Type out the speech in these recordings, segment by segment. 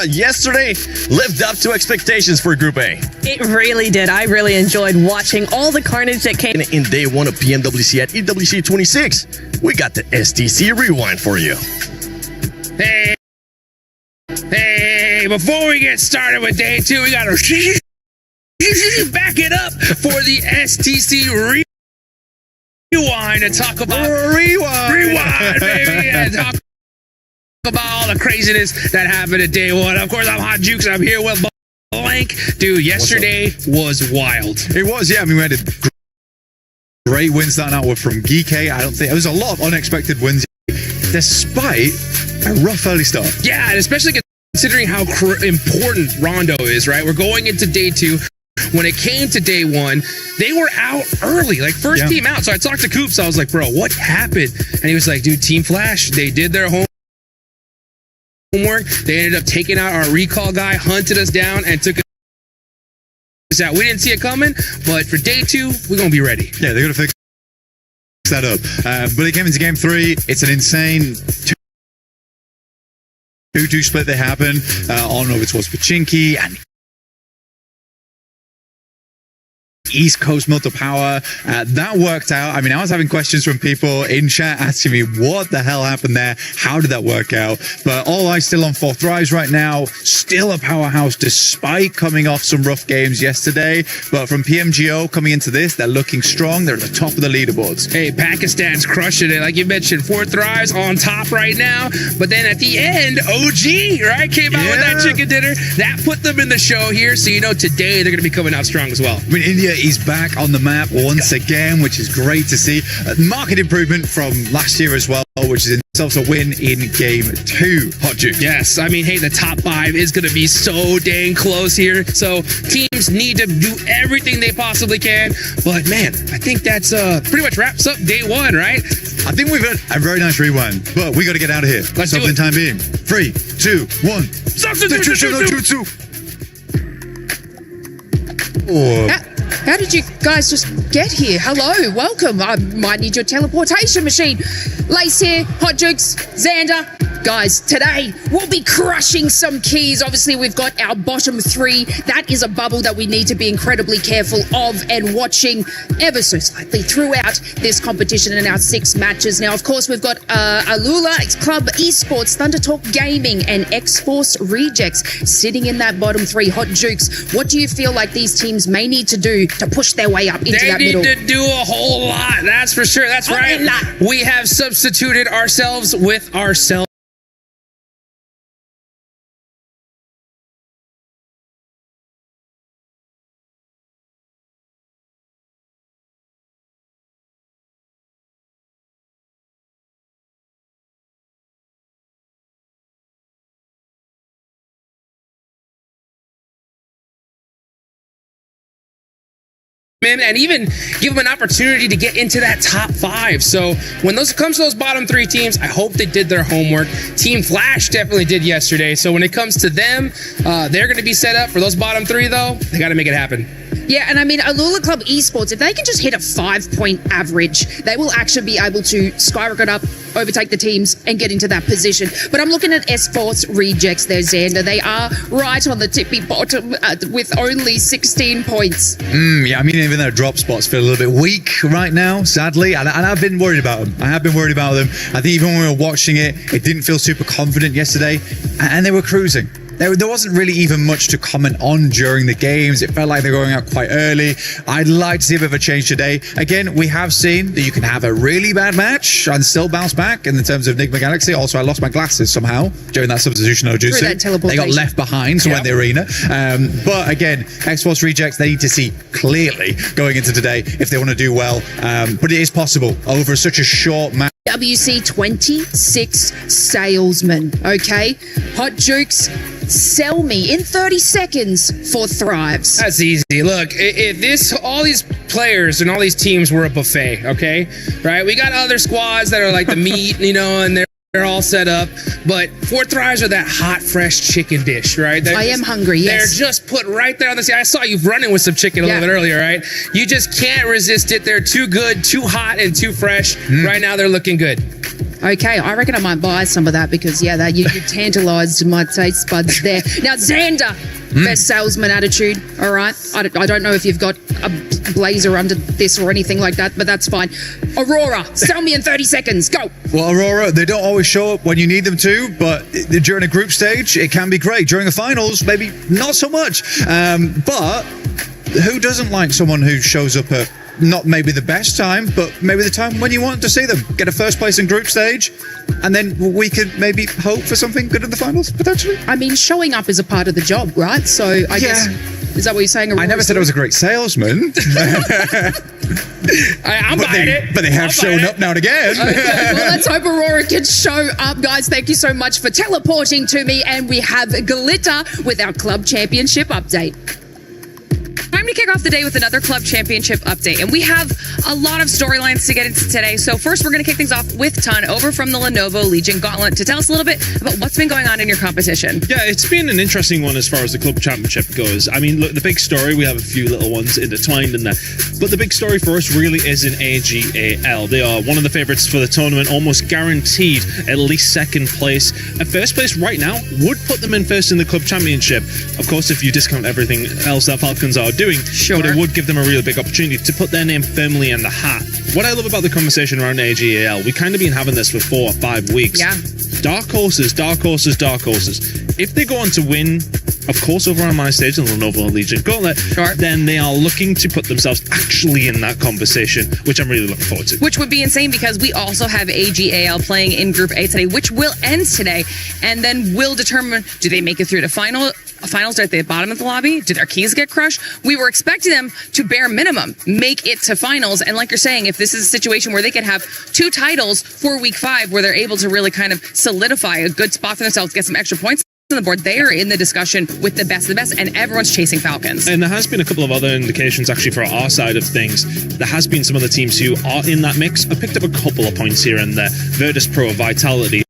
yesterday lived up to expectations for Group A. It really did. I really enjoyed watching all the carnage that came In day one of PMWC at EWC 26, we got the STC Rewind for you. Hey, before we get started with day two, we gotta back it up for the STC Rewind to talk about Rewind, baby, and talk about all the craziness that happened at day one. Of course, I'm Hot Jukes. I'm here with Blank. Dude, yesterday was wild. It was, yeah. I mean, we had a great win starting out with from GK. I don't think there was a lot of unexpected wins, despite a rough early start. Yeah, and especially considering how important Rondo is, right? We're going into day two. When it came to day one, they were out early, like first team out. So I talked to Coops. I was like, bro, what happened? And he was like, dude, Team Flash, they did their homework. They ended up taking out our recall guy, hunted us down, and took us out. We didn't see it coming, but for day two, we're going to be ready. Yeah, they're going to fix that up. But they came into game three. It's an insane 2-2 split that happened on over towards Pachinki and East Coast Milton Power. That worked out. I mean, I was having questions from people in chat asking me what the hell happened there. How did that work out? But All Eyes still on 4th Rise right now. Still a powerhouse despite coming off some rough games yesterday. But from PMGO coming into this, they're looking strong. They're at the top of the leaderboards. Hey, Pakistan's crushing it. Like you mentioned, 4th Rise on top right now. But then at the end, OG, right, came out with that chicken dinner. That put them in the show here. So, you know, today they're going to be coming out strong as well. I mean, India is back on the map once again, which is great to see. Market improvement from last year as well, which is in itself a win in game two. Hot Juice. Yes, I mean, hey, the top 5 is going to be so dang close here. So teams need to do everything they possibly can. But man, I think that's pretty much wraps up day one, right? I think we've had a very nice rewind, but we got to get out of here. Let's do it. For the time being. 3, 2, 1. Substitute. How did you guys just get here? Hello, welcome. I might need your teleportation machine. Lace here, Hot Jukes, Xander. Guys, today we'll be crushing some keys. Obviously, we've got our bottom 3. That is a bubble that we need to be incredibly careful of and watching ever so slightly throughout this competition in our 6 matches. Now, of course, we've got Alula, Club Esports, Thunder Talk Gaming, and X-Force Rejects sitting in that bottom 3. Hot Jukes, what do you feel like these teams may need to do to push their way up into that middle? They need to do a whole lot, that's for sure. That's right. We have substituted ourselves with ourselves. And even give them an opportunity to get into that top 5. So when those comes to those bottom 3 teams, I hope they did their homework. Team Flash definitely did yesterday. So when it comes to them, they're going to be set up for those bottom 3, though. They got to make it happen. Yeah, and I mean, Alula Club Esports, if they can just hit a 5-point average, they will actually be able to skyrocket up, overtake the teams, and get into that position. But I'm looking at S-Force Rejects there, Xander. They are right on the tippy bottom with only 16 points. Yeah, I mean, even their drop spots feel a little bit weak right now, sadly. And I've been worried about them. I have been worried about them. I think even when we were watching it, it didn't feel super confident yesterday. And they were cruising. There wasn't really even much to comment on during the games. It felt like they're going out quite early. I'd like to see a bit of a change today. Again, we have seen that you can have a really bad match and still bounce back in the terms of Enigma Galaxy. Also, I lost my glasses somehow during that substitution Ojutsu. They got left behind, so went the arena. But again, X-Force Rejects, they need to see clearly going into today if they want to do well. But it is possible over such a short match. WC 26 salesman, okay? Hot Jukes, sell me in 30 seconds for Thrives. That's easy. Look, if all these players and all these teams were a buffet, okay? Right? We got other squads that are like the meat, you know, and they're all set up, but 4th Rise are that hot, fresh chicken dish, right? I am hungry, yes. They're just put right there on the side. I saw you running with some chicken a little bit earlier, right? You just can't resist it. They're too good, too hot, and too fresh. Right now, they're looking good. Okay, I reckon I might buy some of that because, yeah, that you tantalised my taste buds there. Now, Xander, best salesman attitude, all right? I don't know if you've got a blazer under this or anything like that, but that's fine. Aurora, sell me in 30 seconds. Go. Well, Aurora, they don't always show up when you need them to, but during a group stage, it can be great. During the finals, maybe not so much. But who doesn't like someone who shows up at not maybe the best time, but maybe the time when you want to see them? Get a first place in group stage, and then we could maybe hope for something good in the finals, potentially. I mean, showing up is a part of the job, right? So I guess, is that what you're saying? I never said I was a great salesman. I'm buying it. But they have shown up now and again. Okay, well, let's hope Aurora can show up, guys. Thank you so much for teleporting to me. And we have Glitter with our club championship update. Time to kick off the day with another club championship update. And we have a lot of storylines to get into today. So first, we're going to kick things off with Ton over from the Lenovo Legion Gauntlet to tell us a little bit about what's been going on in your competition. Yeah, it's been an interesting one as far as the club championship goes. I mean, look, the big story, we have a few little ones intertwined in there. But the big story for us really is in AGAL. They are one of the favourites for the tournament, almost guaranteed at least second place. At first place right now would put them in first in the club championship. Of course, if you discount everything else that Falcons are doing, Sure. but it would give them a really big opportunity to put their name firmly in the hat. What I love about the conversation around AGAL, we kind of been having this for 4 or 5 weeks. Yeah. Dark horses, dark horses, dark horses. If they go on to win, of course, over on my stage, the Lenovo Legion Gauntlet, then they are looking to put themselves actually in that conversation, which I'm really looking forward to. Which would be insane because we also have AGAL playing in Group A today, which will end today, and then will determine, do they make it through to finals at the bottom of the lobby? Do their keys get crushed? We were expecting them to bare minimum make it to finals, and like you're saying, if this is a situation where they could have 2 titles for week 5 where they're able to really kind of solidify a good spot for themselves, get some extra points on the board, they are in the discussion with the best of the best, and everyone's chasing Falcons. And there has been a couple of other indications actually for our side of things. There has been some other teams who are in that mix. I picked up a couple of points here and there. Virtus Pro, Vitality,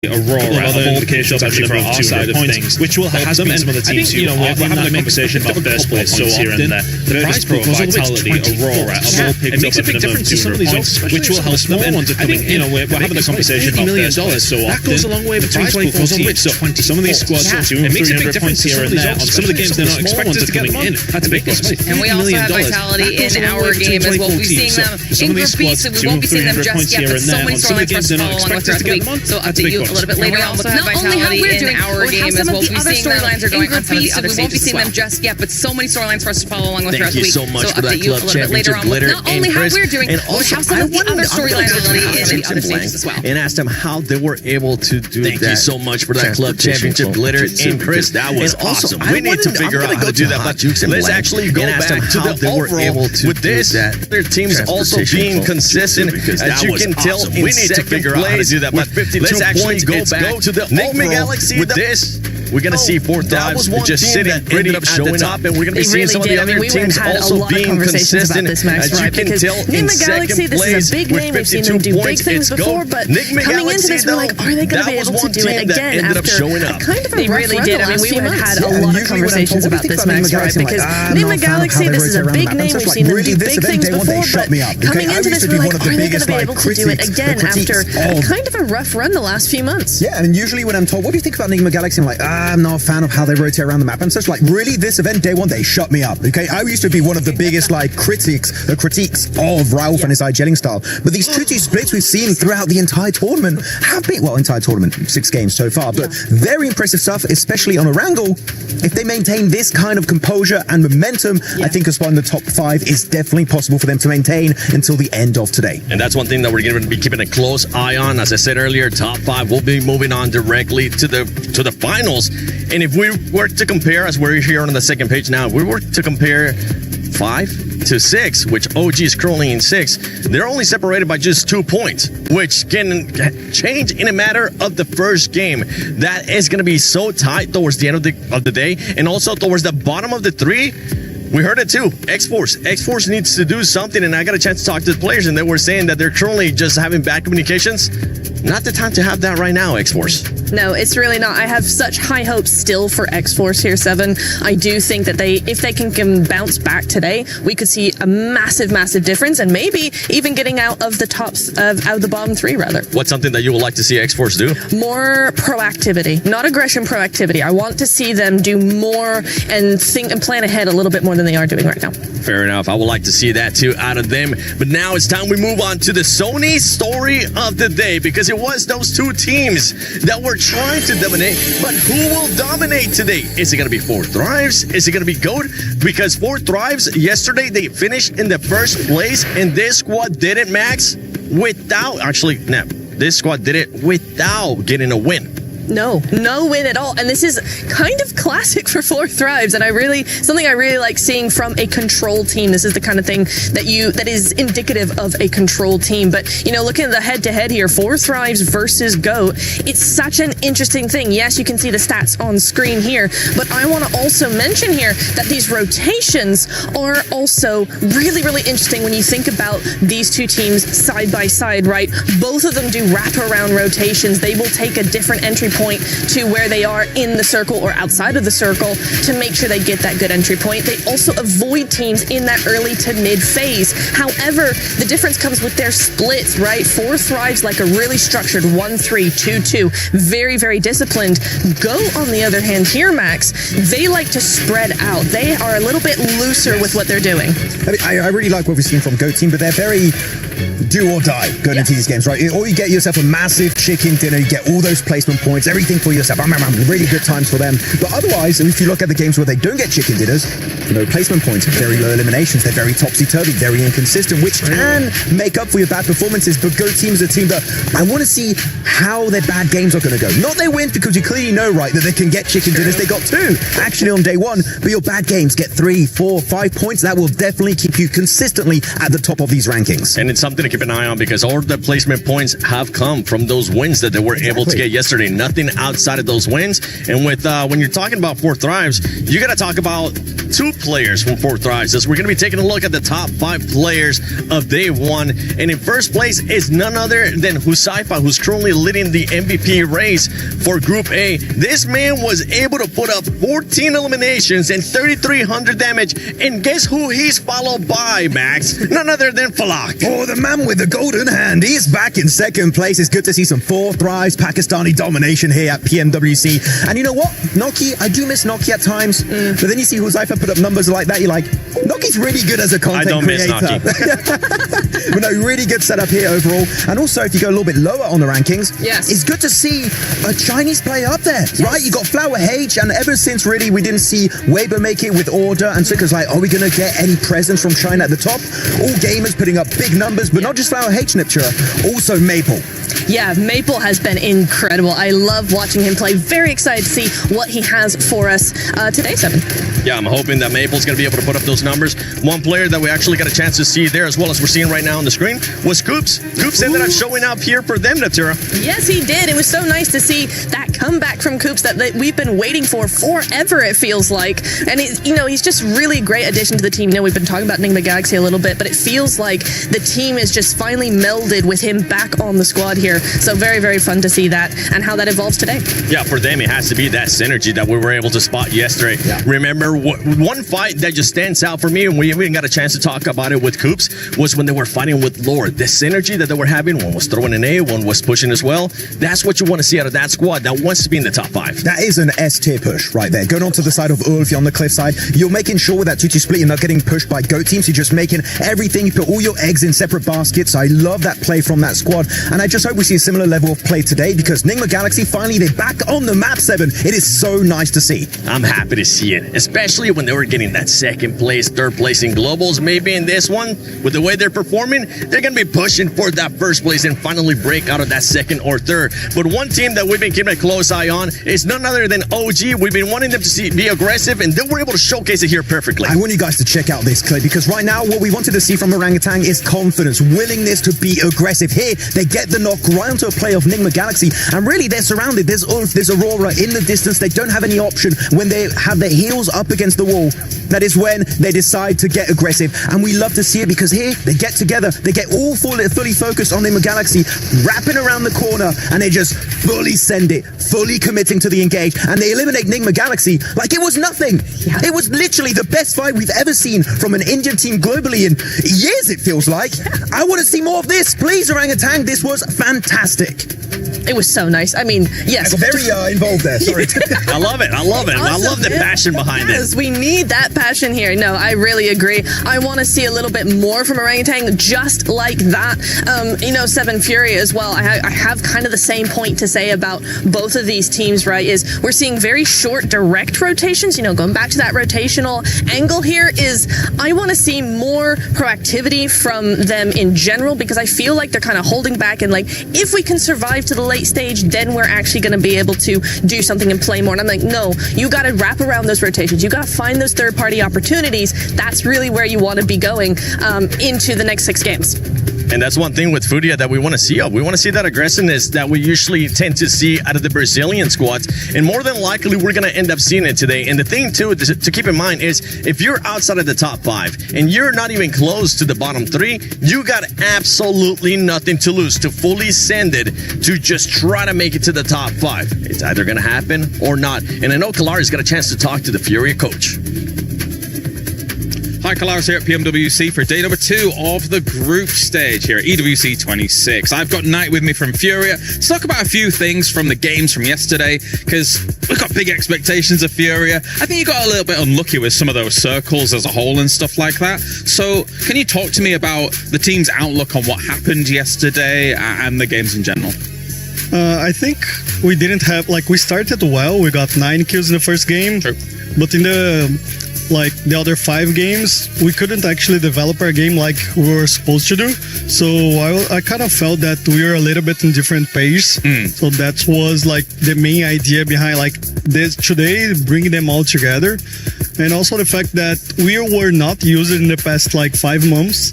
Aurora, other indications actually for our side of things, which will help them. And some of the teams who are having a conversation about first place so often. The prize pool goes Vitality, Aurora, it makes a big difference to some of these odds, which will help small ones are coming in. We're having a conversation about $1 million so often. That goes a long way between 24 teams. So some of these squads are 200, 300 points here and there. On some of the games they're not expected to coming in. That's a big one. And we also have Vitality in our game as well. We'll be seeing them in Group B, so we won't be seeing them just yet, but so many storylines for us to follow along with throughout the week. So I'll update you a little bit later on with not only how we're doing our game as well. We'll be seeing storylines are going on some of the other stages. We won't be seeing them just yet, but so many storylines for us to follow along with throughout the week. Thank you so much for that update you a club little bit later on with not only how we're doing, but how some of the other storylines are really in the other stages as well. And asked them how they were able to do that. Thank you so much for that club championship glitter and Chris. That was awesome. We need to figure out how to do that. But let's actually go back to the overall with this. Their team's also being consistent, as you can tell. We need to figure out how to do that. But let's actually go back to the overall with this. We're going to see 4th Dives just sitting pretty at the top, and we're going to be seeing some of the other teams also being consistent. As you can tell, in second place with 52 points, it's go. Coming into this, we're like, are they going to be able to do it again after kind of a rough run the last few months? Had a lot of conversations about this, Max, right? Because Nigma Galaxy, this is a big name. We've seen them do big things before, but coming into this, we're like, are they going to be able to do it again after kind of a rough run the last few months? Yeah, and usually when I'm told, what do you think about Nigma Galaxy? I'm like, I'm not a fan of how they rotate around the map. And so it's like, really, this event, day one, they shut me up. Okay, I used to be one of the biggest critiques of Ralph and his gelling style. But these 2-2 splits we've seen throughout the entire tournament have been, entire tournament, 6 games so far, but very impressive stuff, especially on Erangel. If they maintain this kind of composure and momentum, I think a spot in the top 5 is definitely possible for them to maintain until the end of today. And that's one thing that we're going to be keeping a close eye on. As I said earlier, top 5 will be moving on directly to the finals. And if we were to compare, as we're here on the second page now, if we were to compare 5 to 6, which OG is currently in 6, they're only separated by just 2 points, which can change in a matter of the first game. That is going to be so tight towards the end of the day, and also towards the bottom of the 3. We heard it too. X-Force needs to do something, and I got a chance to talk to the players, and they were saying that they're currently just having bad communications. Not the time to have that right now, X-Force. No, it's really not. I have such high hopes still for X-Force here, Seven. I do think that if they can bounce back today, we could see a massive, massive difference, and maybe even getting out of the out of the bottom 3, rather. What's something that you would like to see X-Force do? More proactivity, not aggression, proactivity. I want to see them do more and think and plan ahead a little bit more than they are doing right now. Fair enough. I would like to see that too out of them. But now it's time we move on to the Sony story of the day, because it was those 2 teams that were trying to dominate. But who will dominate today? Is it going to be 4 Thrives? Is it going to be GOAT? Because 4 Thrives, yesterday they finished in the first place, and this squad did it, Max, this squad did it without getting a win. No win at all. And this is kind of classic for 4 Thrives, and something I really like seeing from a control team. This is the kind of thing that is indicative of a control team. But looking at the head-to-head here, 4 Thrives versus GOAT, it's such an interesting thing. Yes, you can see the stats on screen here, but I want to also mention here that these rotations are also really, really interesting when you think about these 2 teams side by side, right? Both of them do wraparound rotations. They will take a different entry point to where they are in the circle or outside of the circle to make sure they get that good entry point. They also avoid teams in that early to mid phase. However, the difference comes with their splits, right? 4 Thrives like a really structured 1-3, 2-2, very, very disciplined. GOAT, on the other hand here, Max, they like to spread out. They are a little bit looser with what they're doing. I really like what we've seen from GOAT team, but they're very do or die going into these games, right? Or you get yourself a massive chicken dinner, you get all those placement points, everything for yourself. Really good times for them. But otherwise, if you look at the games where they don't get chicken dinners, no placement points, very low eliminations, they're very topsy-turvy, very inconsistent, which can make up for your bad performances. But GOAT team is a team that I want to see how their bad games are going to go. Not they win, because you clearly know, right, that they can get chicken dinners. They got 2 actually on day 1, but your bad games get 3, 4, 5 points. That will definitely keep you consistently at the top of these rankings. And it's something to keep an eye on, because all the placement points have come from those wins that they were able to get yesterday. Nothing outside of those wins. And with when you're talking about 4 Thrives, you got to talk about 2 players from 4 Thrives. As we're going to be taking a look at the top 5 players of day 1. And in first place is none other than Husaifa, who's currently leading the MVP race for Group A. This man was able to put up 14 eliminations and 3,300 damage. And guess who he's followed by, Max? None other than Falak. Oh, the man with the golden hand. He's back in second place. It's good to see some 4 Thrives Pakistani domination here at PMWC. And you know what? Noki, I do miss Noki at times. But then you see Huzaifa put up numbers like that, you're like, Noki's really good as a content creator. I don't miss Noki. But no, really good setup here overall. And also, if you go a little bit lower on the rankings, it's good to see a Chinese player up there, right? You got Flower H, and ever since really we didn't see Weibo make it with Order, and so it was like, are we going to get any presence from China at the top? All gamers putting up big numbers, but not just Flower H, Niptura, also Maple. Yeah, Maple has been incredible. I love watching him play. Very excited to see what he has for us today, Seven. Yeah, I'm hoping that Maple's going to be able to put up those numbers. One player that we actually got a chance to see there, as well as we're seeing right now on the screen, was Coops. Coops ended up showing up here for them, Natira. Yes, he did. It was so nice to see that comeback from Coops that we've been waiting for forever, it feels like. And he's just really a great addition to the team. We've been talking about Enigma Galaxy a little bit, but it feels like the team is just finally melded with him back on the squad here. So very, very fun to see that and how that evolves today. Yeah, for them, it has to be that synergy that we were able to spot yesterday. Yeah. Remember, one fight that just stands out for me, and we even got a chance to talk about it with Coops, was when they were fighting with Lord. The synergy that they were having, one was throwing an A, one was pushing as well. That's what you want to see out of that squad that wants to be in the top 5. That is an S tier push right there. Going on to the side of Ulf on the cliff side, you're making sure with that 2-2 split, you're not getting pushed by GOAT teams. You're just making everything, you put all your eggs in separate baskets. I love that play from that squad, and I just hope we see a similar level of play today, because Enigma Galaxy, finally, they're back on the map, 7. It is so nice to see. I'm happy to see it, especially when they were getting that second place, third place in globals. Maybe in this one, with the way they're performing, they're going to be pushing for that first place and finally break out of that second or third. But one team that we've been keeping a close eye on is none other than OG. We've been wanting them to be aggressive, and they were able to showcase it here perfectly. I want you guys to check out this clip, because right now what we wanted to see from Orangutan is confidence, willingness to be aggressive. Here, they get the knock right onto a play of Nigma Galaxy, and really they're surrounded. There's Ulf, there's Aurora in the distance. They don't have any option when they have their heels up against the wall. That is when they decide to get aggressive, and we love to see it because here they get together, they get all fully focused on Nigma Galaxy, wrapping around the corner, and they just fully send it, fully committing to the engage, and they eliminate Nigma Galaxy like it was nothing. Yeah. It was literally the best fight we've ever seen from an Indian team globally in years, it feels like. I want to see more of this. Please, Orangutan, this was fantastic. It was so nice. I mean, yes. I got very involved there. Sorry. I love it. I love it. Awesome, I love the passion behind yes, it. We need that passion here. No, I really agree. I want to see a little bit more from Orangutan, just like that. Seven Fury as well. I have kind of the same point to say about both of these teams, right? Is we're seeing very short, direct rotations. Going back to that rotational angle here is I want to see more proactivity from them in general, because I feel like they're kind of holding back, and like if we can survive to the late stage, then we're actually going to be able to do something and play more. And I'm like, no, you got to wrap around those rotations. You got to find those third-party opportunities. That's really where you want to be going into the next 6 games. And that's one thing with Furia that we want to see. We want to see that aggressiveness that we usually tend to see out of the Brazilian squads. And more than likely, we're going to end up seeing it today. And the thing, too, to keep in mind is if you're outside of the top 5 and you're not even close to the bottom 3, you got absolutely nothing to lose to fully send it to just try to make it to the top 5. It's either going to happen or not. And I know Kalari's got a chance to talk to the Furia coach. Hi, Kalaris here at PMWC for day number 2 of the group stage here at EWC 26. I've got Knight with me from Furia to talk about a few things from the games from yesterday, because we've got big expectations of Furia. I think you got a little bit unlucky with some of those circles as a whole and stuff like that. So can you talk to me about the team's outlook on what happened yesterday and the games in general? I think we didn't have, we started well. We got 9 kills in the first game. True. But in the other 5 games, we couldn't actually develop our game like we were supposed to do. So I kind of felt that we were a little bit in different pace. So that was the main idea behind this today, bringing them all together. And also the fact that we were not used in the past 5 months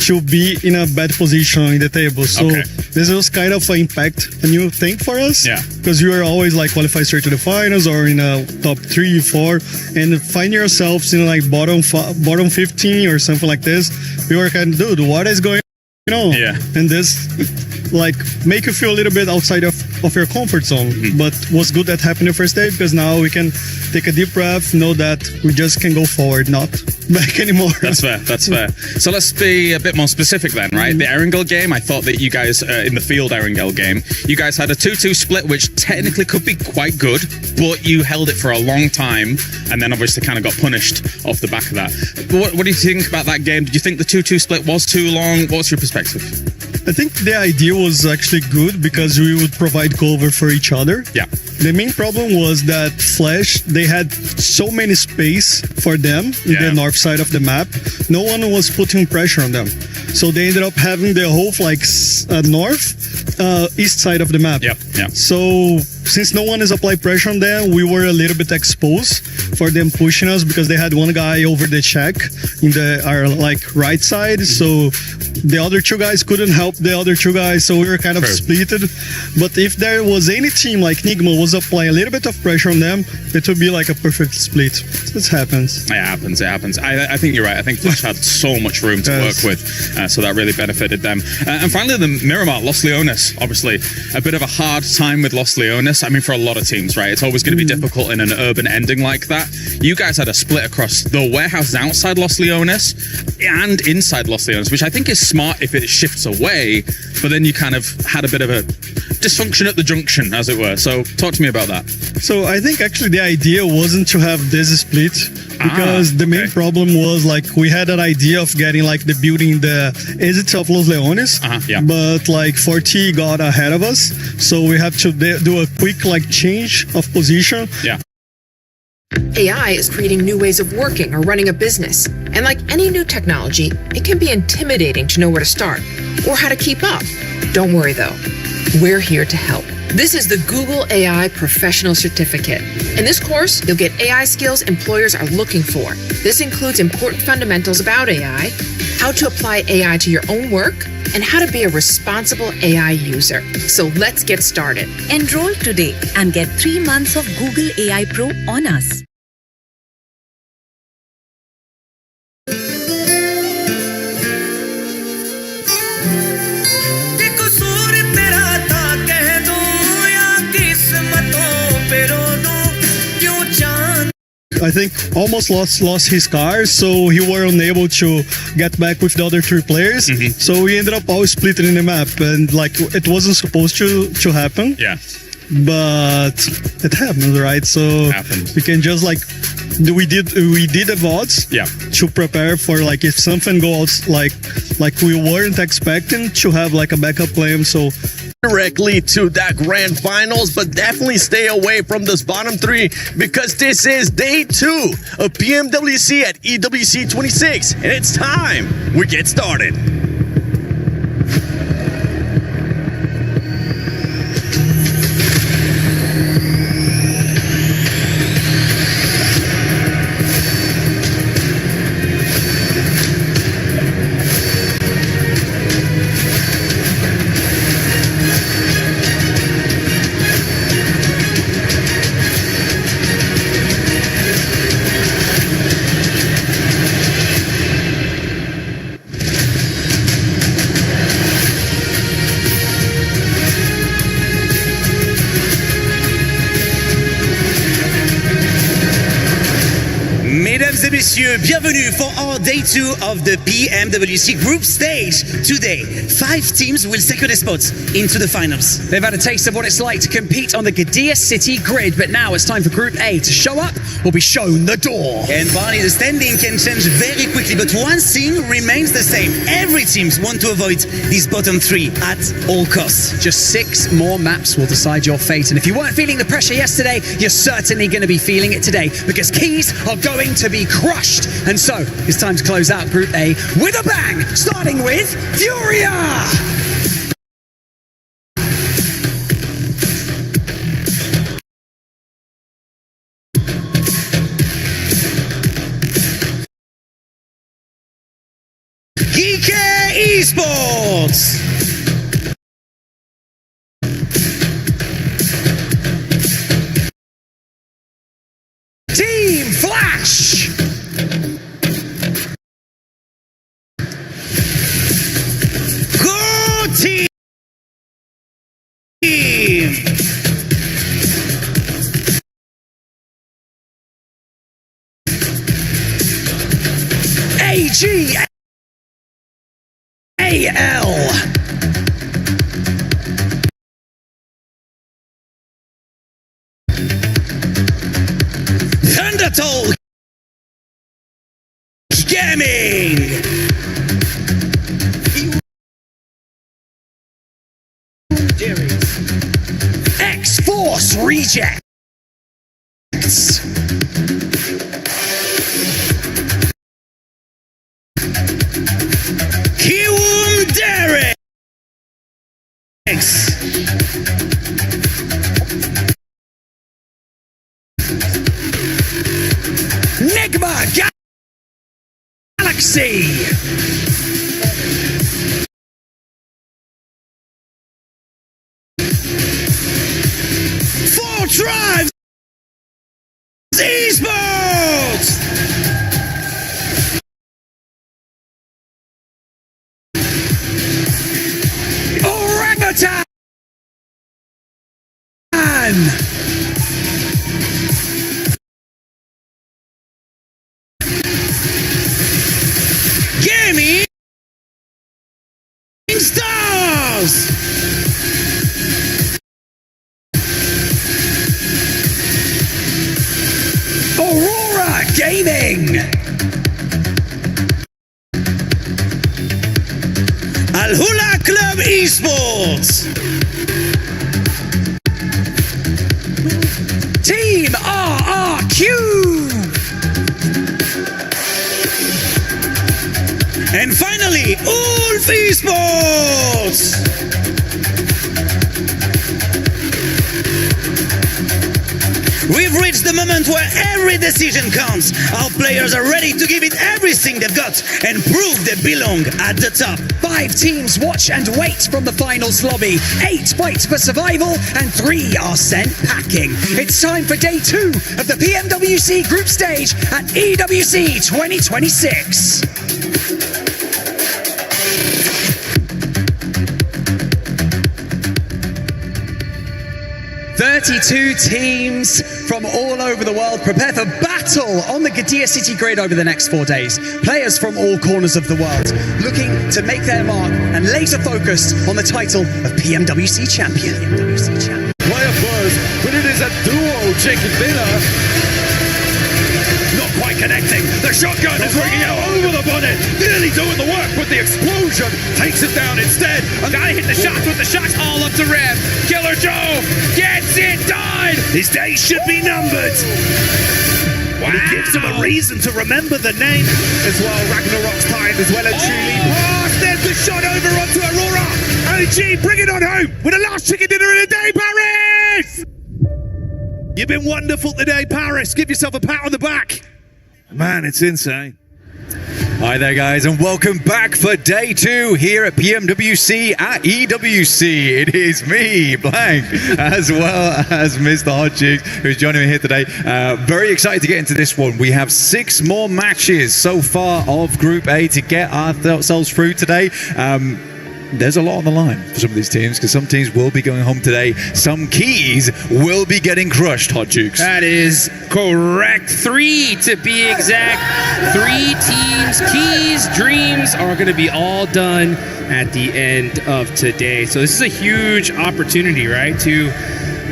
to be in a bad position in the table. So this was kind of an impact, a new thing for us. Yeah. Because you are always qualified straight to the finals or in a top 3, 4, and find yourselves in bottom 15 or something like this. You were kind of, dude, what is going on? Yeah. And this make you feel a little bit outside of your comfort zone. But what's good that happened the first day, because now we can take a deep breath, know that we just can go forward, not back anymore. That's fair. So let's be a bit more specific then, right? The Erangel game, I thought that you guys, in the field Erangel game, you guys had a 2-2 split, which technically could be quite good, but you held it for a long time, and then obviously kind of got punished off the back of that. What do you think about that game? Did you think the 2-2 split was too long? What's your perspective? I think the idea was actually good because we would provide cover for each other. Yeah. The main problem was that Flash, they had so many space for them in the north side of the map. No one was putting pressure on them. So they ended up having the whole east side of the map. Yeah. So since no one is applying pressure on them, we were a little bit exposed for them pushing us, because they had one guy over the check in our right side. So the other 2 guys couldn't help the other 2 guys, so we were kind of splitted. But if there was any team like Nigma was applying a little bit of pressure on them, it would be a perfect split. This happens. It happens. I think you're right. I think Flash had so much room to work with, so that really benefited them. And finally, the Miramar, Los Leones. Obviously, a bit of a hard time with Los Leones. I mean, for a lot of teams, right? It's always going to be difficult in an urban ending like that. You guys had a split across the warehouses outside Los Leones and inside Los Leones, which I think is smart if it shifts away, but then you kind of had a bit of a dysfunction at the junction, as it were. So talk to me about that. So I think actually the idea wasn't to have this split, because the main problem was we had an idea of getting the building the exits of Los Leones, but 4T got ahead of us, so we have to do a quick change of position. Yeah. AI is creating new ways of working or running a business. And like any new technology, it can be intimidating to know where to start or how to keep up. Don't worry though, we're here to help. This is the Google AI Professional Certificate. In this course, you'll get AI skills employers are looking for. This includes important fundamentals about AI, how to apply AI to your own work, and how to be a responsible AI user. So let's get started. Enroll today and get 3 months of Google AI Pro on us. I think almost lost his car, so he were unable to get back with the other 3 players. So we ended up all splitting in the map, and like it wasn't supposed to happen. Yeah. But it happened, right? So we can just like we did the VODs to prepare for like if something goes like we weren't expecting, to have like a backup plan. So directly to that grand finals, but definitely stay away from this bottom 3 because this is day 2 of PMWC at EWC 26, and it's time we get started. Mesdames et messieurs, bienvenue for our day 2 of the PMWC group stage. Today, 5 teams will secure their spots into the finals. They've had a taste of what it's like to compete on the Gdynia City grid, but now it's time for Group A to show up or be shown the door. And Barney, the standing can change very quickly, but one thing remains the same. Every team wants to avoid these bottom 3 at all costs. Just 6 more maps will decide your fate, and if you weren't feeling the pressure yesterday, you're certainly going to be feeling it today, because keys are going to be crushed. And so it's time to close out Group A with a bang, starting with Furia. Geek Esports. Team Flash. Go team. AGAL. Thundertol Gaming. X-Force Rejects. Kiwum Derek. Nigma Galaxy. Four Drives Esports. Orangutan. Gaming Stars. Aurora Gaming. Al Hula Club Esports. Team RRQ. And finally, Ulf Esports. We've reached the moment tournament where every decision counts. Our players are ready to give it everything they've got and prove they belong at the top. 5 teams watch and wait from the finals lobby. 8 fight for survival and 3 are sent packing. It's time for day 2 of the PMWC group stage at EWC 2026. 32 teams from all over the world prepare for battle on the Gadir City grid over the next 4 days. Players from all corners of the world looking to make their mark and laser focused on the title of PMWC champion. Player first, but it is a duo chicken dinner. Not quite connecting. The shotgun is ringing out over the bonnet. Nearly doing the work, but the explosion takes it down instead. Gotta hit the shots with the shots all up to Rev. Killer Joe gets it done. His days should be numbered. Wow. It gives him a reason to remember the name as well. Ragnarok's time as well and truly passed. There's the shot over onto Aurora. OG, bring it on home with the last chicken dinner of the day, Paris! You've been wonderful today, Paris. Give yourself a pat on the back. Man, it's insane. Hi there, guys, and welcome back for day 2 here at PMWC at EWC. It is me, Blank, as well as Mr. Hot Chicks, who's joining me here today. Very excited to get into this one. We have 6 more matches so far of Group A to get ourselves through today. There's a lot on the line for some of these teams because some teams will be going home today. Some keys will be getting crushed, Hot Jukes. That is correct. 3 to be exact. 3 teams, keys, dreams are going to be all done at the end of today. So this is a huge opportunity, right, to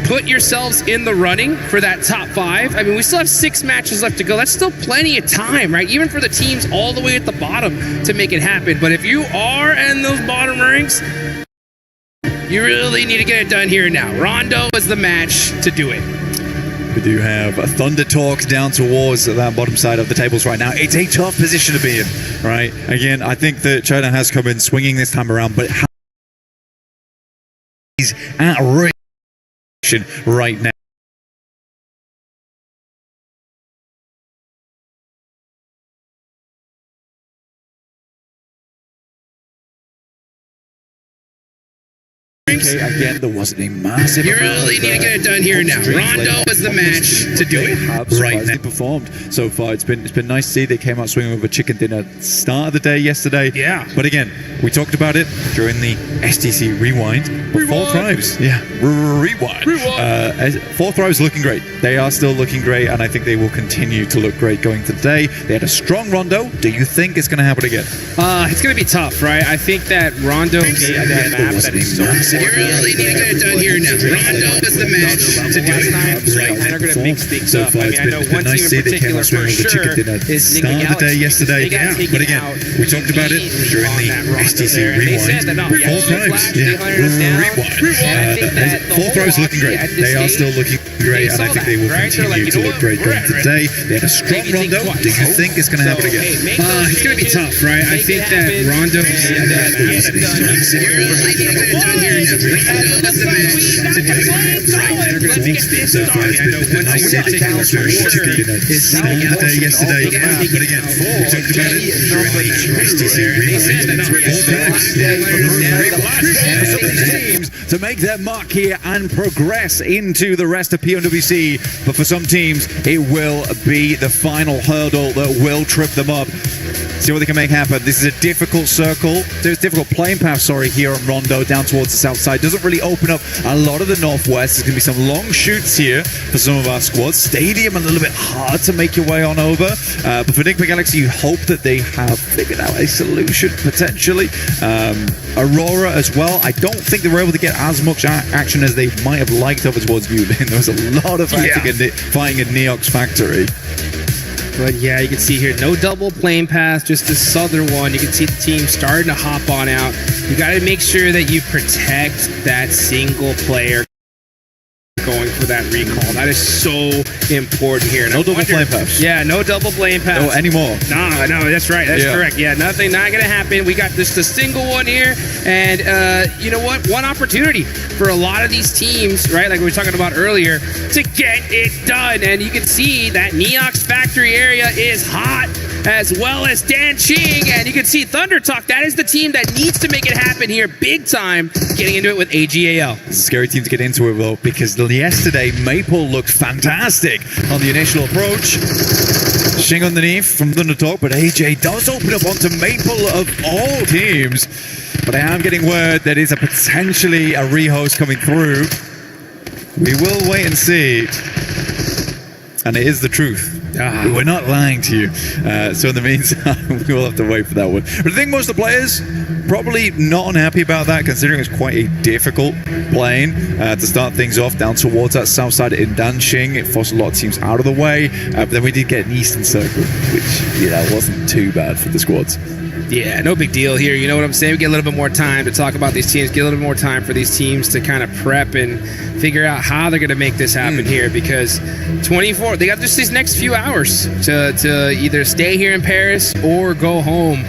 put yourselves in the running for that top 5. I mean, we still have 6 matches left to go. That's still plenty of time, right? Even for the teams all the way at the bottom to make it happen. But if you are in those bottom ranks, you really need to get it done here and now. Rondo is the match to do it. We do have a Thunder Talks down towards that bottom side of the tables right now. It's a tough position to be in, right? Again, I think that China has come in swinging this time around, but how he's at risk right now. Okay, again, there wasn't a massive You really need to get it done here and now. Rondo is the match to do it right now. Performed so far. It's been nice to see they came out swinging with a chicken dinner start of the day yesterday. Yeah. But again, we talked about it during the STC Rewind. But 4 Thrives. Yeah. Rewind. 4 Thrives looking great. They are still looking great, and I think they will continue to look great going today. They had a strong Rondo. Do you think it's going to happen again? It's going to be tough, right? I think that Rondo gave that map that is so massive. You really need to get it done here now. Rondo is the match to do it right. And they're going to mix things up. I mean, I know one team in particular for sure is start of the day yesterday. But again, we talked about it during the STC Rewind. 4 Thrives. Yeah. 4 Thrives looking great. They are still looking great, and I think they will continue to look great going today. They had a strong Rondo. Do you think it's going to happen again? It's going to be tough, right? I think that Rondo to make their mark here and progress into the rest of PMWC, but for some teams it will be the final hurdle that will trip them up. See what they can make happen. This is a difficult circle. There's difficult playing path, here on Rondo down towards the south side. Doesn't really open up a lot of the northwest. There's going to be some long shoots here for some of our squads. Stadium a little bit hard to make your way on over. But for Enigma Galaxy, you hope that they have figured out a solution potentially. Aurora as well. I don't think they were able to get as much action as they might have liked over towards Yulin. There was a lot of fighting at Neox Factory. But yeah, you can see here, no double plane path, just the southern one. You can see the team starting to hop on out. You got to make sure that you protect that single player going for that recall. That is so important here. No double flame paths. Yeah, no double blame paths. No anymore. No, that's right. That's correct. Yeah, nothing, not going to happen. We got just a single one here. And you know what? One opportunity for a lot of these teams, right? Like we were talking about earlier, to get it done. And you can see that Neox factory area is hot, as well as Dan Ching. And you can see Thunder Talk. That is the team that needs to make it happen here big time, getting into it with AGAL. It's a scary team to get into it, though, because yesterday Maple looked fantastic on the initial approach. Shing underneath from Thunder Talk, but AJ does open up onto Maple of all teams. But I am getting word that is potentially a rehost coming through. We will wait and see. And it is the truth. We're not lying to you. So in the meantime, we will have to wait for that one. But I think most of the players probably not unhappy about that, considering it's quite a difficult plane to start things off down towards that south side in Danqing. It forced a lot of teams out of the way. But then we did get an eastern circle, which wasn't too bad for the squads. Yeah, no big deal here. You know what I'm saying? We get a little bit more time to talk about these teams, get a little bit more time for these teams to kind of prep and figure out how they're going to make this happen here, because 24, they got just these next few hours to either stay here in Paris or go home.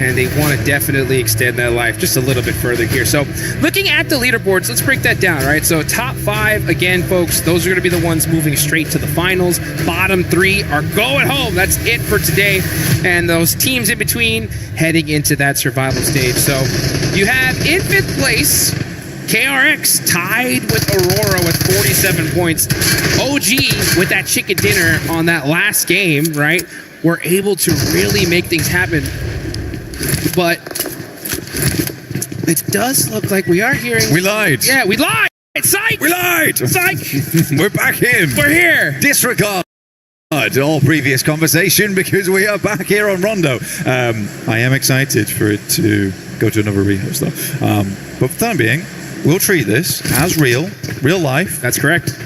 And they want to definitely extend their life just a little bit further here. So looking at the leaderboards, let's break that down, right? So top 5, again, folks, those are going to be the ones moving straight to the finals. Bottom 3 are going home. That's it for today. And those teams in between heading into that survival stage. So you have in 5th place, KRX tied with Aurora with 47 points. OG with that chicken dinner on that last game, right? Were able to really make things happen. But it does look like we are hearing... We lied. Yeah, we lied. Psych. We lied. Psych. We're back in. We're here. Disregard all previous conversation, because we are back here on Rondo. I am excited for it to go to another rehost, though. But for the time being, we'll treat this as real life. That's correct.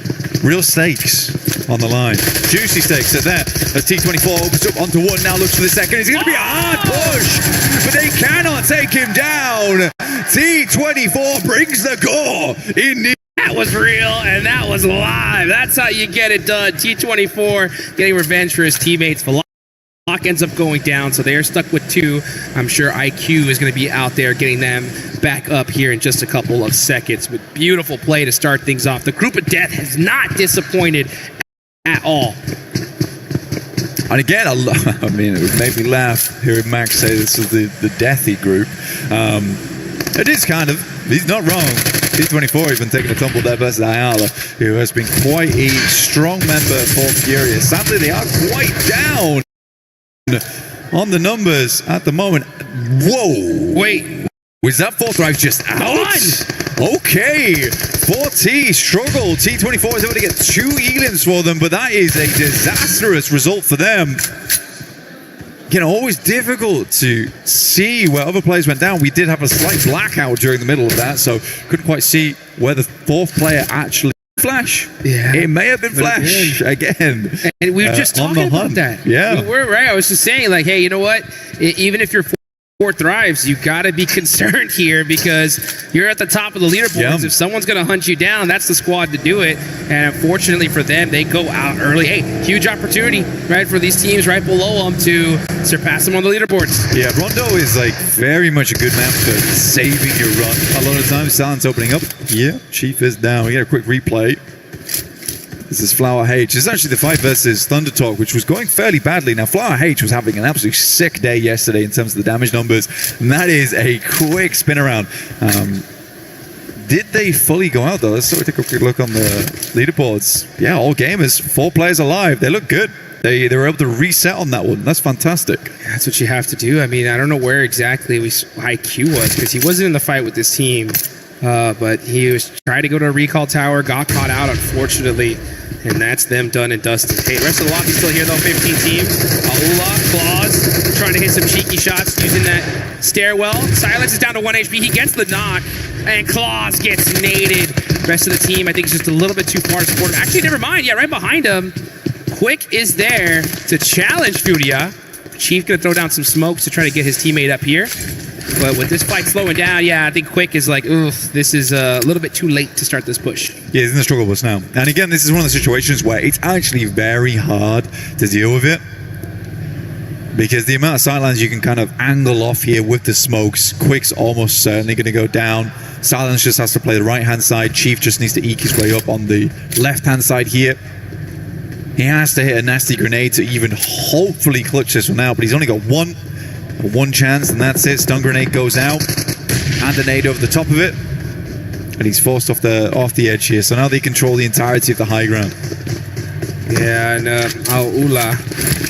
Real stakes on the line. Juicy stakes at that. As T24 opens up onto one, now looks for the second. It's going to be a hard push, but they cannot take him down. T24 brings the gore in. That was real, and that was live. That's how you get it done. T24 getting revenge for his teammates. Lock ends up going down, so they are stuck with 2. I'm sure IQ is going to be out there getting them back up here in just a couple of seconds. With beautiful play to start things off. The group of death has not disappointed at all. And again, I mean, it would make me laugh hearing Max say this is the deathy group. It is kind of. He's not wrong. T24 has been taking a tumble there versus Ayala, who has been quite a strong member for Furious. Sadly, they are quite down on the numbers at the moment. Whoa! Wait, was that 4th drive just out? Okay, 4T struggle. T24 is able to get 2 elims for them, but that is a disastrous result for them. You know, always difficult to see where other players went down. We did have a slight blackout during the middle of that, so couldn't quite see where the 4th player actually Flash. Yeah, it may have been Flash again. And we were just talking about that. Yeah, we were right. I was just saying, like, hey, you know what? Even if you're 4th drives, you got to be concerned here, because you're at the top of the leaderboards. If someone's going to hunt you down, that's the squad to do it. And unfortunately for them, they go out early. Hey, huge opportunity, right, for these teams right below them to surpass them on the leaderboards. Yeah, Rondo is like very much a good map for saving your run. A lot of times, Silence opening up. Yeah, Chief is down. We get a quick replay. This is Flower H. It's actually the fight versus Thunder Talk, which was going fairly badly. Now, Flower H was having an absolutely sick day yesterday in terms of the damage numbers, and that is a quick spin around. Did they fully go out, though? Let's sort of take a quick look on the leaderboards. Yeah, all gamers, 4 players alive. They look good. They were able to reset on that one. That's fantastic. That's what you have to do. I mean, I don't know where exactly IQ was, because he wasn't in the fight with this team. But he was trying to go to a recall tower, got caught out, unfortunately, and that's them done and dusted. Hey, the rest of the lobby's still here, though. 15 team. Aula, Claws, trying to hit some cheeky shots using that stairwell. Silence is down to 1 HP. He gets the knock, and Claws gets naded. The rest of the team, I think, is just a little bit too far to support him. Actually, never mind. Yeah, right behind him. Quick is there to challenge Furia. Chief going to throw down some smokes to try to get his teammate up here. But with this fight slowing down, yeah, I think Quick is like, oof, this is a little bit too late to start this push. Yeah, he's in the struggle bus now. And again, this is one of the situations where it's actually very hard to deal with it. Because the amount of sightlines you can kind of angle off here with the smokes, Quick's almost certainly going to go down. Silence just has to play the right-hand side. Chief just needs to eke his way up on the left-hand side here. He has to hit a nasty grenade to even hopefully clutch this one out, but he's only got one chance, and that's it. Stun grenade goes out, and a nade over the top of it, and he's forced off the edge here. So now they control the entirety of the high ground. Yeah, and Aula,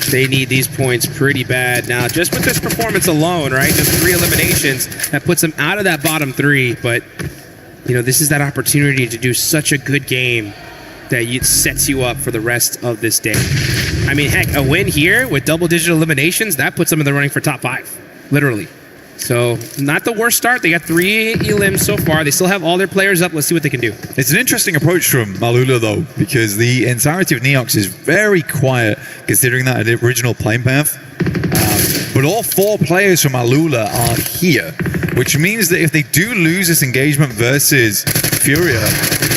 they need these points pretty bad now. Just with this performance alone, right? Just 3 eliminations, that puts them out of that bottom 3. But, you know, this is that opportunity to do such a good game that sets you up for the rest of this day. I mean, heck, a win here with double-digit eliminations, that puts them in the running for top 5, literally. So, not the worst start. They got 3 elims so far. They still have all their players up. Let's see what they can do. It's an interesting approach from Malula, though, because the entirety of Neox is very quiet, considering that original playing path. But all 4 players from Malula are here, which means that if they do lose this engagement versus Furia,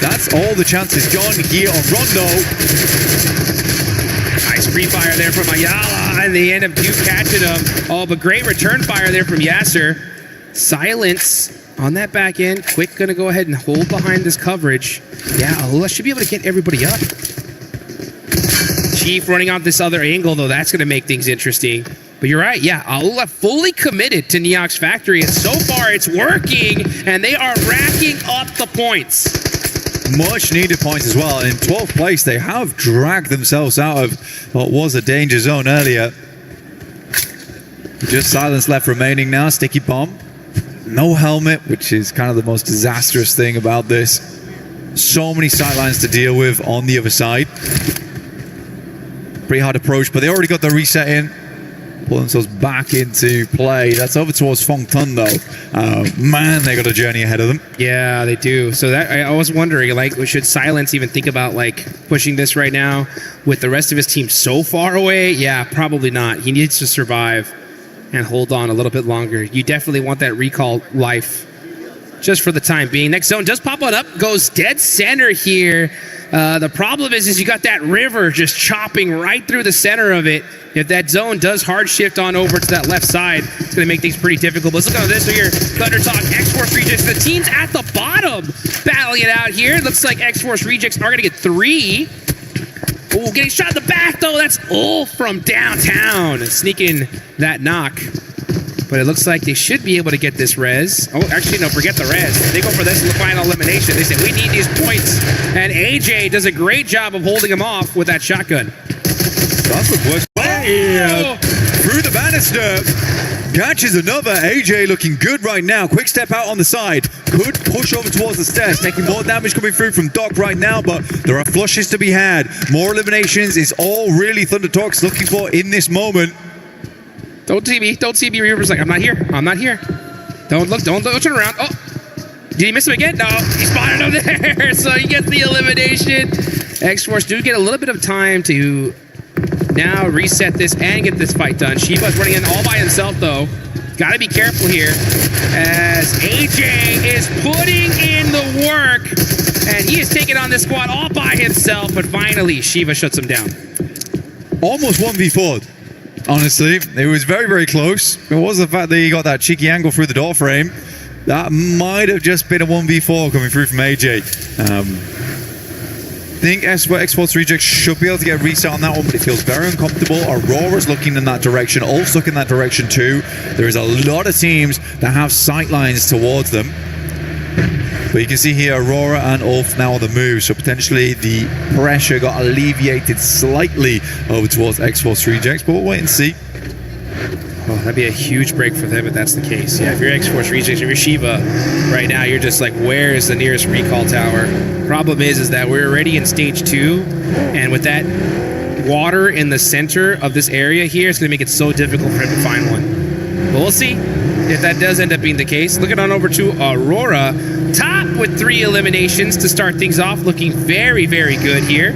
that's all the chances gone here on Rondo. Nice pre-fire there from Ayala, and they end up catching him. Oh, but great return fire there from Yasser. Silence on that back end. Quick gonna go ahead and hold behind this coverage. Yeah, Alula should be able to get everybody up. Chief running out this other angle, though. That's gonna make things interesting. But you're right, yeah, Aula fully committed to Neox Factory, and so far it's working, and they are racking up the points. Much needed points as well. In 12th place, they have dragged themselves out of what was a danger zone earlier. Just Silence left remaining now. Sticky Bomb. No helmet, which is kind of the most disastrous thing about this. So many sightlines to deal with on the other side. Pretty hard approach, but they already got the reset in. Pull themselves back into play. That's over towards Fong Tun, though. Man, they got a journey ahead of them. Yeah, they do. So that I was wondering, like, should Silence even think about like pushing this right now with the rest of his team so far away? Yeah, probably not. He needs to survive and hold on a little bit longer. You definitely want that recall life just for the time being. Next zone does pop on up, goes dead center here. The problem is you got that river just chopping right through the center of it. If that zone does hard shift on over to that left side, it's going to make things pretty difficult. But let's look at this here. Thunder Talk, X-Force Rejects. The team's at the bottom battling it out here. It looks like X-Force Rejects are going to get 3. Oh, getting shot in the back, though. That's Ulf from downtown. Sneaking that knock. But it looks like they should be able to get this res. Oh, actually, no, forget the res. They go for this in the final elimination. They say, we need these points. And AJ does a great job of holding him off with that shotgun. That's the worst. Through the banister. Catches another. AJ looking good right now. Quick step out on the side. Could push over towards the stairs. Taking more damage coming through from Doc right now, but there are flushes to be had. More eliminations is all really Thunder Talk's looking for in this moment. Don't see me. Don't see me. Reaper's like, I'm not here. I'm not here. Don't look. Don't turn around. Oh, did he miss him again? No, he spotted him there. So he gets the elimination. X-Force do get a little bit of time to now reset this and get this fight done. Shiva's running in all by himself, though. Got to be careful here as AJ is putting in the work, and he is taking on this squad all by himself. But finally, Shiva shuts him down. Almost 1v4. Honestly, it was very, very close. It was the fact that he got that cheeky angle through the door frame. That might have just been a 1v4 coming through from AJ. I think X-Force Rejects should be able to get a reset on that one, but it feels very uncomfortable. Aurora's looking in that direction. Ulf's looking in that direction too. There is a lot of teams that have sight lines towards them. But you can see here Aurora and Ulf now on the move, so potentially the pressure got alleviated slightly over towards X-Force Rejects, but we'll wait and see. Oh, that'd be a huge break for them if that's the case. Yeah, if you're X-Force Rejects, if you're Shiva right now, you're just like, where is the nearest recall tower? Problem is that we're already in stage 2, and with that water in the center of this area here, it's going to make it so difficult for him to find one. But we'll see if that does end up being the case. Looking on over to Aurora, top with 3 eliminations to start things off, looking very, very good here.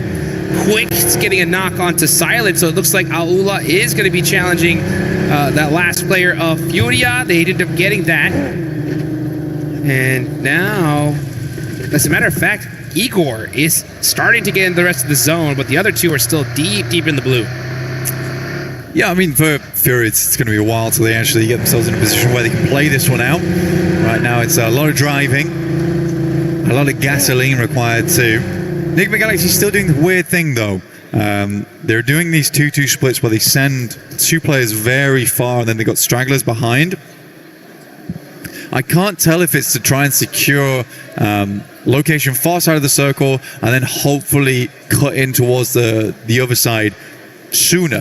quick. It's getting a knock onto Silent, so it looks like Aula is going to be challenging that last player of Furia. They ended up getting that. And now, as a matter of fact, Igor is starting to get in the rest of the zone, but the other two are still deep in the blue. Yeah, I mean, for Fury, it's going to be a while till they actually get themselves in a position where they can play this one out. Right now, it's a lot of driving, a lot of gasoline required too. Enigma Galaxy's still doing the weird thing, though. They're doing these 2-2 splits where they send two players very far and then they got stragglers behind. I can't tell if it's to try and secure location far side of the circle and then hopefully cut in towards the other side sooner.